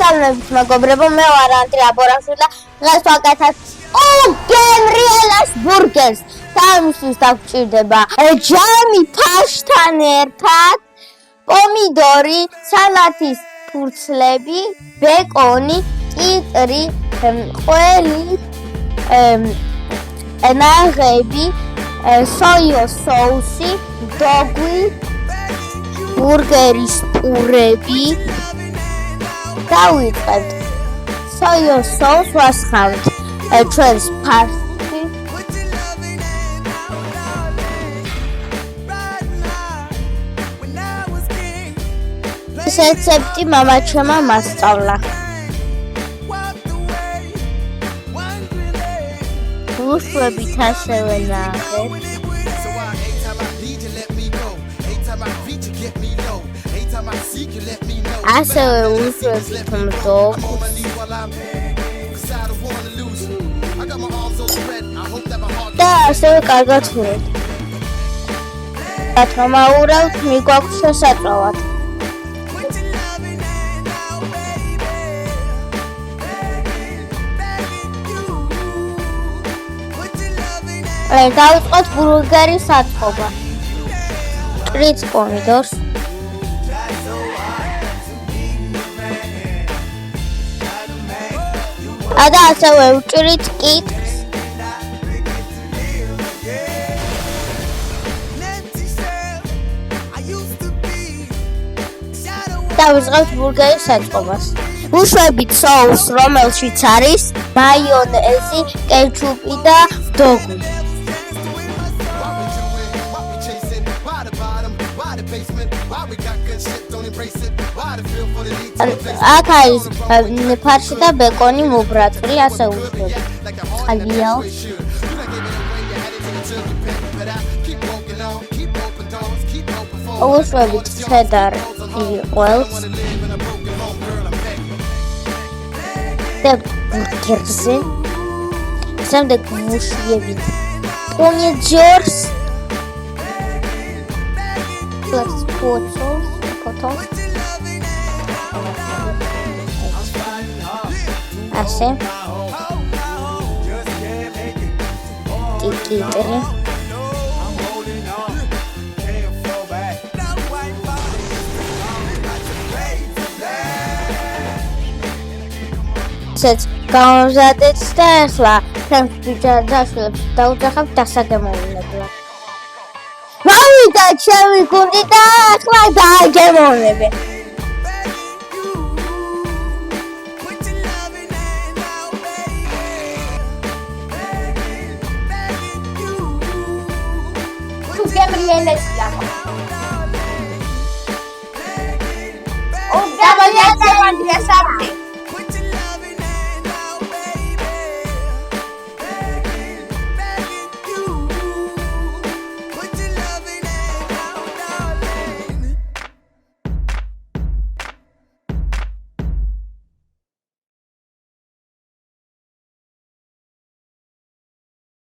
მოგესალმებით მეგობრებო, მე ვარ ანდრია ბორაშვილი და დღეს ვაკეთებ უგემრიელას ბურგერს. Თავისთვის დაგჭირდება ჯამი ფაშთან ერთად, პომიდორი, სალათის ფურცლები, ბეკონი, კიტრი, ყველი, ნაღები, სოიოს соуსი, დოგვი, ბურგერის პურები. დავიწყებთ სოიოს соуს ვასხავთ ჩვენს ფარში. ეს რეცეპტი მამაჩემმა მასწავლა. უშვებით ასევე ნახეთ. ასევე უშვებით მდოვრს. და ასევე კარგად ვუყურებთ. რომ აურავთ, მიგვაქვს შესაწვავად. დავიწყოთ ბურგერის საწყობა. ჭრით პომიდორს. და ასევე ვჭრით კიტრს. დავიწყებთ ბურგერის საწყობას. ვუშვებით соуს, რომელშიც არის მაიონეზი, კეჩუპი და დოგვი. აქ არის ფარში და ბეკონი მობრატყლი, ასე ვუშვებით. ყალბიაო. ვუშვებით ჩედარ ყველს. და ბურგერზე. შემდეგ ვუშვებით პომიდორს. Потом ასე კიტრი ეს გამოვზადეთ და ახლა ჩემს ბიჭადაშვილებს დავუძახებ დასაგემოვნებლად. მოვიდა ჩემი გუნდი და ახლა დააგემოვნებე. უგემრიელესია. უდაბალია ანდრია სამი.